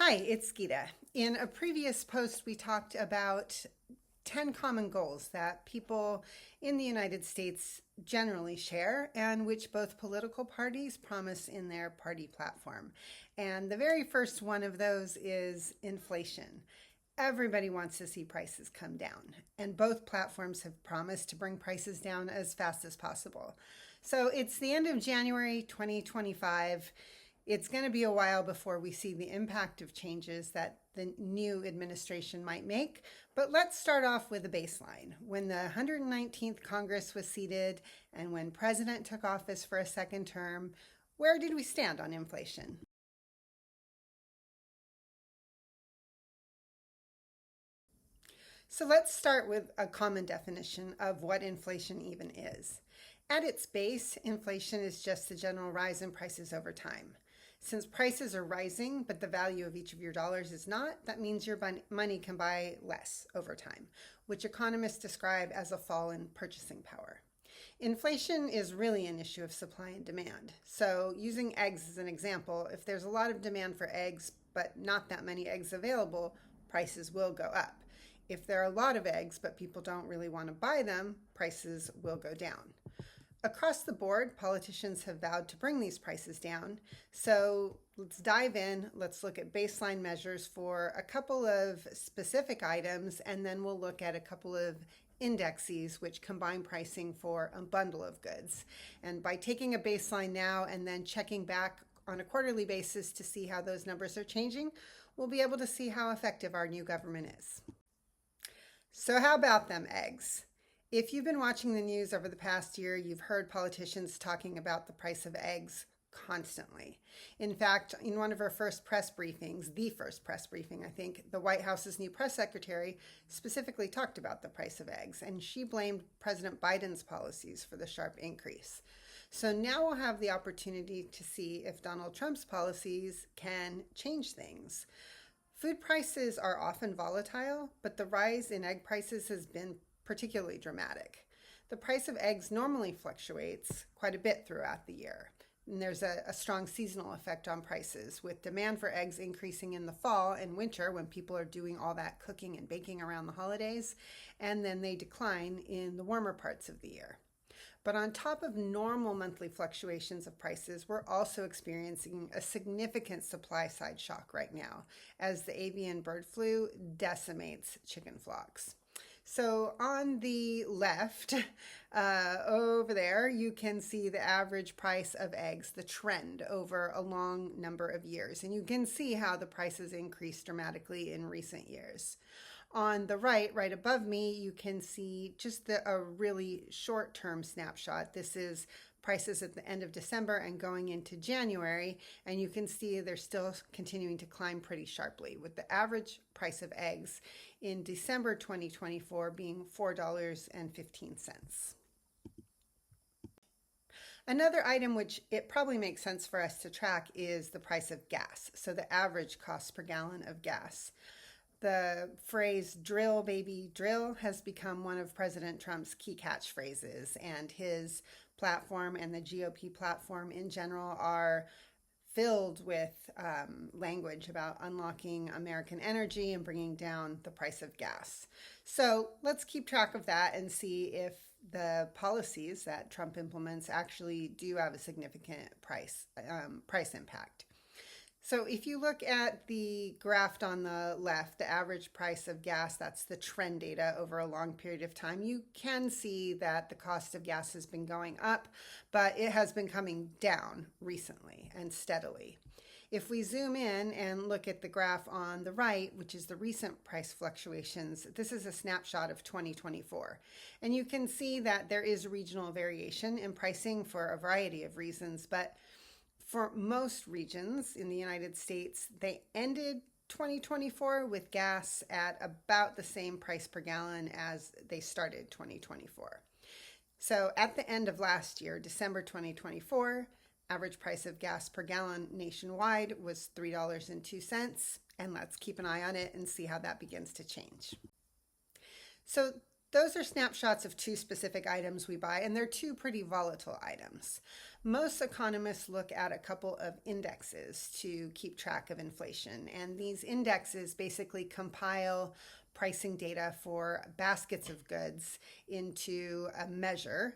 Hi, it's Geeta. In a previous post, we talked about 10 common goals that people in the United States generally share and which both political parties promise in their party platform. And the very first one of those is inflation. Everybody wants to see prices come down, and both platforms have promised to bring prices down as fast as possible. So it's the end of January 2025. It's going to be a while before we see the impact of changes that the new administration might make. But let's start off with a baseline. When the 119th Congress was seated and when President took office for a second term, where did we stand on inflation? So let's start with a common definition of what inflation even is. At its base, inflation is just the general rise in prices over time. Since prices are rising, but the value of each of your dollars is not, that means your money can buy less over time, which economists describe as a fall in purchasing power. Inflation is really an issue of supply and demand. So using eggs as an example, if there's a lot of demand for eggs, but not that many eggs available, prices will go up. If there are a lot of eggs, but people don't really want to buy them, prices will go down. Across the board, politicians have vowed to bring these prices down. So let's dive in. Let's look at baseline measures for a couple of specific items, and then we'll look at a couple of indexes which combine pricing for a bundle of goods. And by taking a baseline now and then checking back on a quarterly basis to see how those numbers are changing, we'll be able to see how effective our new government is. So how about them eggs? If you've been watching the news over the past year, you've heard politicians talking about the price of eggs constantly. In fact, in one of her first press briefings, the first press briefing, I think, the White House's new press secretary specifically talked about the price of eggs, and she blamed President Biden's policies for the sharp increase. So now we'll have the opportunity to see if Donald Trump's policies can change things. Food prices are often volatile, but the rise in egg prices has been particularly dramatic. The price of eggs normally fluctuates quite a bit throughout the year. And there's a strong seasonal effect on prices, with demand for eggs increasing in the fall and winter when people are doing all that cooking and baking around the holidays, and then they decline in the warmer parts of the year. But on top of normal monthly fluctuations of prices, we're also experiencing a significant supply side shock right now as the avian bird flu decimates chicken flocks. So on the left, over there, you can see the average price of eggs, the trend over a long number of years. And you can see how the prices increased dramatically in recent years. On the right above me, you can see just a really short-term snapshot. This is prices at the end of December and going into January, and you can see they're still continuing to climb pretty sharply, with the average price of eggs in December 2024 being $4.15. Another item which it probably makes sense for us to track is the price of gas, so the average cost per gallon of gas. The phrase drill, baby, drill has become one of President Trump's key catchphrases, and his platform and the GOP platform in general are filled with language about unlocking American energy and bringing down the price of gas. So let's keep track of that and see if the policies that Trump implements actually do have a significant price impact. So if you look at the graph on the left, the average price of gas, that's the trend data over a long period of time, you can see that the cost of gas has been going up, but it has been coming down recently and steadily. If we zoom in and look at the graph on the right, which is the recent price fluctuations, this is a snapshot of 2024. And you can see that there is regional variation in pricing for a variety of reasons, but for most regions in the United States, they ended 2024 with gas at about the same price per gallon as they started 2024. So at the end of last year, December 2024, average price of gas per gallon nationwide was $3.02, and let's keep an eye on it and see how that begins to change. So those are snapshots of two specific items we buy, and they're two pretty volatile items. Most economists look at a couple of indexes to keep track of inflation, and these indexes basically compile pricing data for baskets of goods into a measure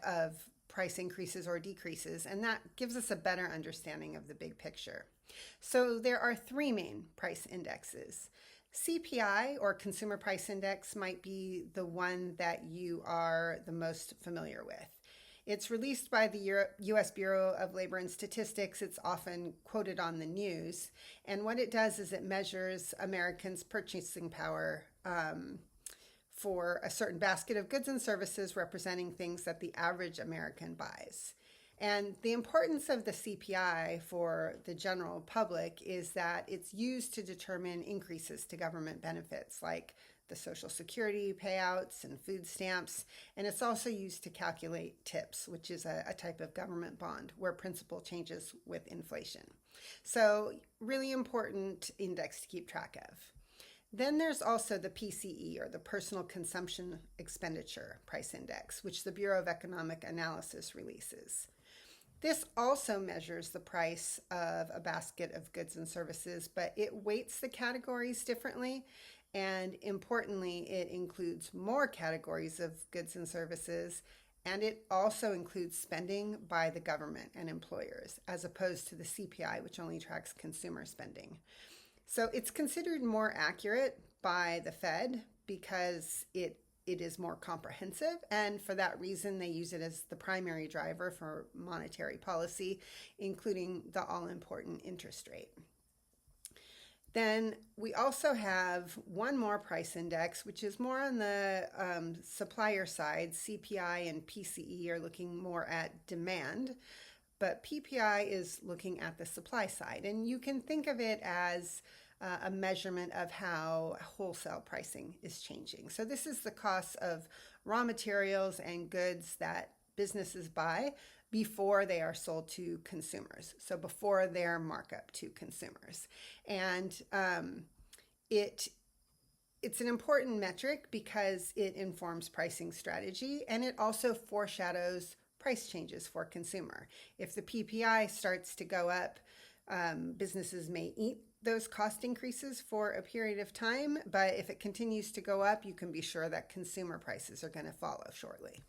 of price increases or decreases, and that gives us a better understanding of the big picture. So there are three main price indexes. CPI, or Consumer Price Index, might be the one that you are the most familiar with. It's released by the U.S. Bureau of Labor and Statistics. It's often quoted on the news. And what it does is it measures Americans' purchasing power for a certain basket of goods and services representing things that the average American buys. And the importance of the CPI for the general public is that it's used to determine increases to government benefits like the Social Security payouts and food stamps. And it's also used to calculate tips, which is a type of government bond where principal changes with inflation. So really important index to keep track of. Then there's also the PCE, or the Personal Consumption Expenditure Price Index, which the Bureau of Economic Analysis releases. This also measures the price of a basket of goods and services, but it weights the categories differently. And importantly, it includes more categories of goods and services, and it also includes spending by the government and employers, as opposed to the CPI, which only tracks consumer spending. So it's considered more accurate by the Fed because it is more comprehensive, and for that reason they use it as the primary driver for monetary policy, including the all-important interest rate. Then we also have one more price index, which is more on the supplier side. CPI and PCE are looking more at demand, but PPI is looking at the supply side. And you can think of it as a measurement of how wholesale pricing is changing. So this is the cost of raw materials and goods that businesses buy before they are sold to consumers, so before their markup to consumers. And it's an important metric because it informs pricing strategy, and it also foreshadows price changes for consumer. If the PPI starts to go up, businesses may eat those cost increases for a period of time, but if it continues to go up, you can be sure that consumer prices are going to follow shortly.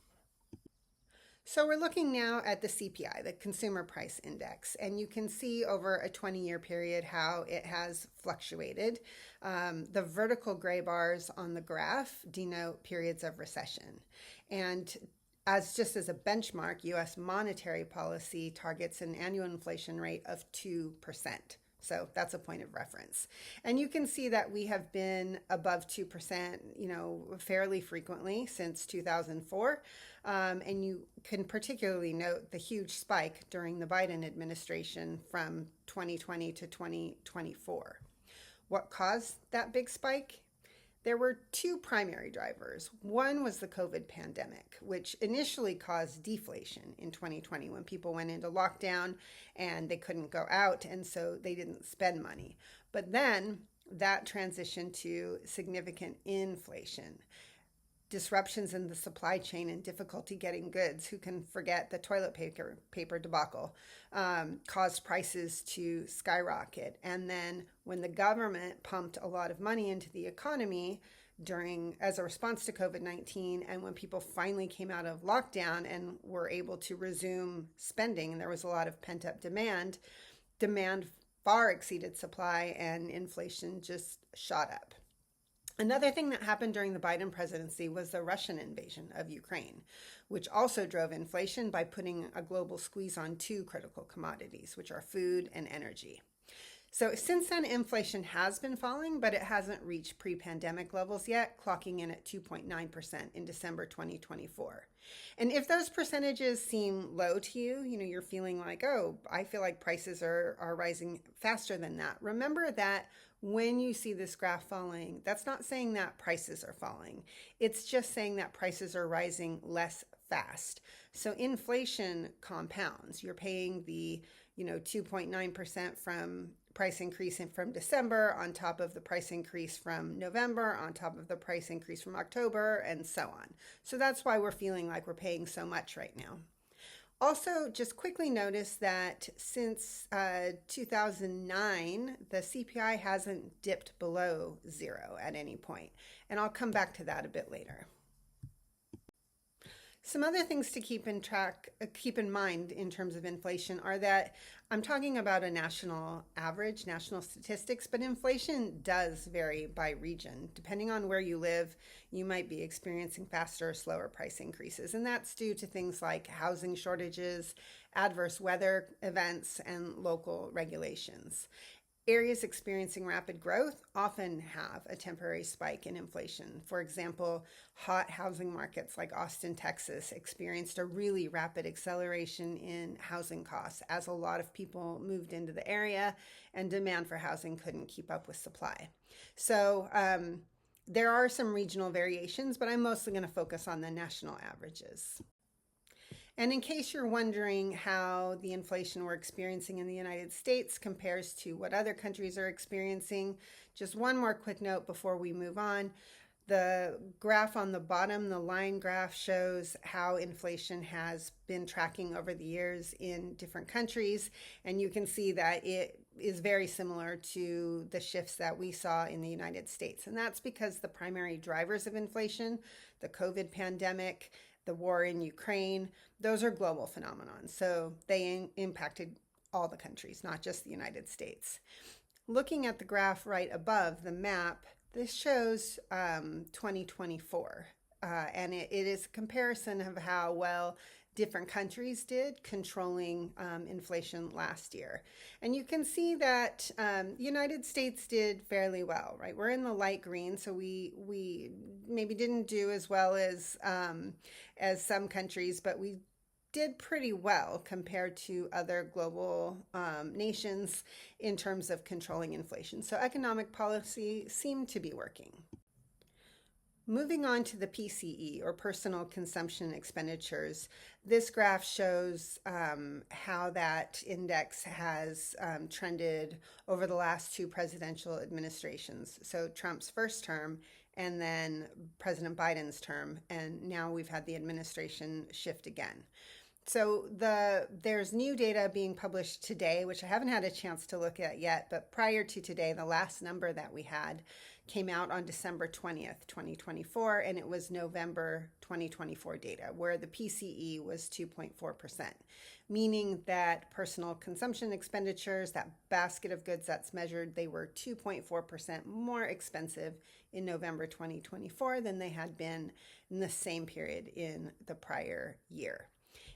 So we're looking now at the CPI, the Consumer Price Index, and you can see over a 20-year period how it has fluctuated. The vertical gray bars on the graph denote periods of recession. And just as a benchmark, U.S. monetary policy targets an annual inflation rate of 2%. So that's a point of reference. And you can see that we have been above 2%, fairly frequently since 2004. And you can particularly note the huge spike during the Biden administration from 2020 to 2024. What caused that big spike? There were two primary drivers. One was the COVID pandemic, which initially caused deflation in 2020 when people went into lockdown and they couldn't go out, and so they didn't spend money. But then that transitioned to significant inflation. Disruptions in the supply chain and difficulty getting goods, who can forget the toilet paper debacle, caused prices to skyrocket. And then when the government pumped a lot of money into the economy as a response to COVID-19, and when people finally came out of lockdown and were able to resume spending, and there was a lot of pent-up demand far exceeded supply, and inflation just shot up. Another thing that happened during the Biden presidency was the Russian invasion of Ukraine, which also drove inflation by putting a global squeeze on two critical commodities, which are food and energy. So since then, inflation has been falling, but it hasn't reached pre-pandemic levels yet, clocking in at 2.9% in December 2024. And if those percentages seem low to you, you're feeling like, oh, I feel like prices are rising faster than that. Remember that when you see this graph falling, that's not saying that prices are falling. It's just saying that prices are rising less fast. So inflation compounds. You're paying the 2.9% from price increase from December on top of the price increase from November on top of the price increase from October, and so on. So that's why we're feeling like we're paying so much right now. Also, just quickly notice that since 2009, the CPI hasn't dipped below zero at any point, and I'll come back to that a bit later. Some other things to keep in mind in terms of inflation are that I'm talking about a national average, national statistics, but inflation does vary by region. Depending on where you live, you might be experiencing faster or slower price increases, and that's due to things like housing shortages, adverse weather events, and local regulations. Areas experiencing rapid growth often have a temporary spike in inflation. For example, hot housing markets like Austin, Texas experienced a really rapid acceleration in housing costs as a lot of people moved into the area and demand for housing couldn't keep up with supply. So there are some regional variations, but I'm mostly going to focus on the national averages. And in case you're wondering how the inflation we're experiencing in the United States compares to what other countries are experiencing, just one more quick note before we move on. The graph on the bottom, the line graph, shows how inflation has been tracking over the years in different countries. And you can see that it is very similar to the shifts that we saw in the United States. And that's because the primary drivers of inflation, the COVID pandemic, the war in Ukraine, those are global phenomenons. So they impacted all the countries, not just the United States. Looking at the graph right above the map, this shows 2024. And it is a comparison of how well different countries did controlling inflation last year. And you can see that the United States did fairly well, right? We're in the light green, so we maybe didn't do as well as some countries, but we did pretty well compared to other global nations in terms of controlling inflation. So economic policy seemed to be working. Moving on to the PCE, or personal consumption expenditures, this graph shows how that index has trended over the last two presidential administrations. So Trump's first term and then President Biden's term, and now we've had the administration shift again. So there's new data being published today, which I haven't had a chance to look at yet, but prior to today, the last number that we had came out on December 20th, 2024, and it was November 2024 data, where the PCE was 2.4%, meaning that personal consumption expenditures, that basket of goods that's measured, they were 2.4% more expensive in November 2024 than they had been in the same period in the prior year.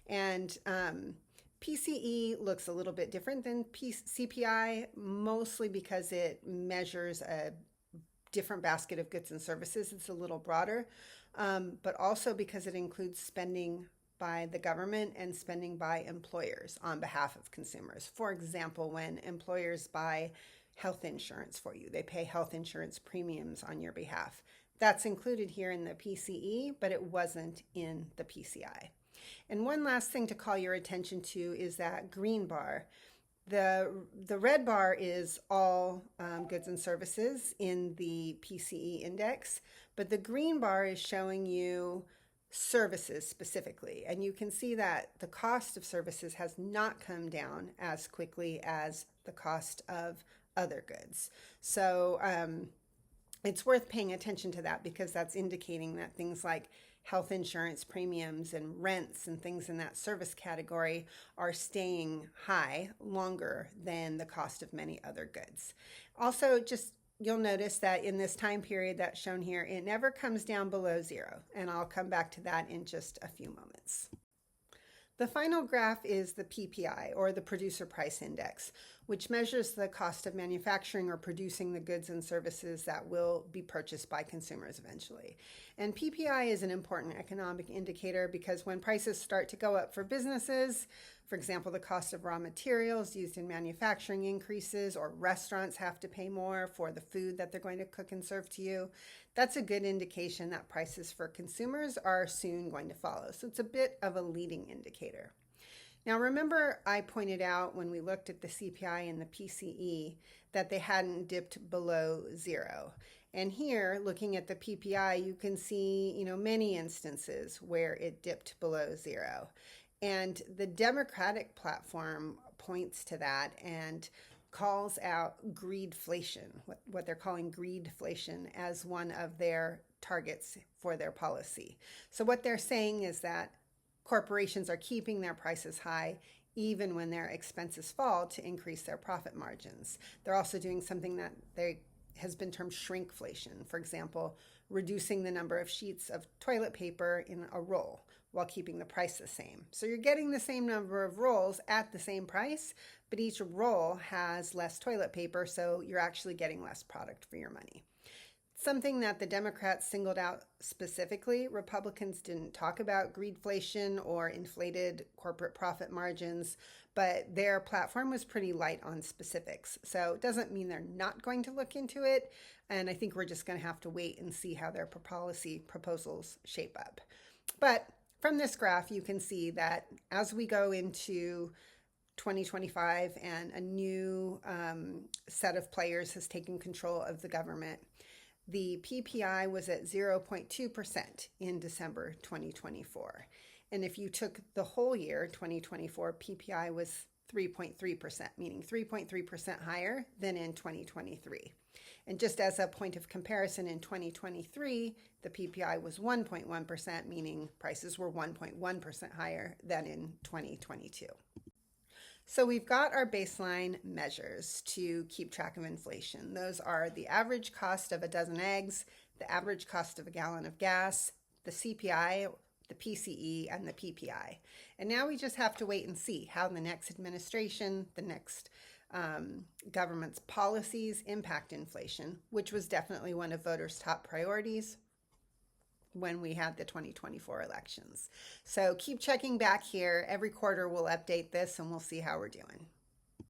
And PCE looks a little bit different than CPI, mostly because it measures a different basket of goods and services. It's a little broader, but also because it includes spending by the government and spending by employers on behalf of consumers. For example, when employers buy health insurance for you, they pay health insurance premiums on your behalf. That's included here in the PCE, but it wasn't in the PCI. And one last thing to call your attention to is that green bar. The red bar is all goods and services in the PCE index, but the green bar is showing you services specifically. And you can see that the cost of services has not come down as quickly as the cost of other goods. So it's worth paying attention to that, because that's indicating that things like health insurance premiums and rents and things in that service category are staying high longer than the cost of many other goods. Also, just you'll notice that in this time period that's shown here, it never comes down below zero, and I'll come back to that in just a few moments. The final graph is the PPI, or the Producer Price Index, which measures the cost of manufacturing or producing the goods and services that will be purchased by consumers eventually. And PPI is an important economic indicator because when prices start to go up for businesses, for example, the cost of raw materials used in manufacturing increases, or restaurants have to pay more for the food that they're going to cook and serve to you, that's a good indication that prices for consumers are soon going to follow. So it's a bit of a leading indicator. Now, remember I pointed out when we looked at the CPI and the PCE that they hadn't dipped below zero. And here, looking at the PPI, you can see, many instances where it dipped below zero. And the Democratic platform points to that and calls out greedflation, what they're calling greedflation, as one of their targets for their policy. So what they're saying is that corporations are keeping their prices high even when their expenses fall to increase their profit margins. They're also doing something that has been termed shrinkflation. For example, reducing the number of sheets of toilet paper in a roll while keeping the price the same. So you're getting the same number of rolls at the same price, but each roll has less toilet paper, so you're actually getting less product for your money. Something that the Democrats singled out specifically. Republicans didn't talk about greedflation or inflated corporate profit margins, but their platform was pretty light on specifics. So it doesn't mean they're not going to look into it, and I think we're just going to have to wait and see how their policy proposals shape up. But from this graph, you can see that as we go into 2025 and a new set of players has taken control of the government, the PPI was at 0.2% in December 2024. And if you took the whole year, 2024, PPI was 3.3%, meaning 3.3% higher than in 2023. And just as a point of comparison, in 2023, the PPI was 1.1%, meaning prices were 1.1% higher than in 2022. So we've got our baseline measures to keep track of inflation. Those are the average cost of a dozen eggs, the average cost of a gallon of gas, the CPI, the PCE, and the PPI. And now we just have to wait and see how the next administration, the next government's policies impact inflation, which was definitely one of voters' top priorities when we had the 2024 elections. So keep checking back here. Every quarter we'll update this and we'll see how we're doing.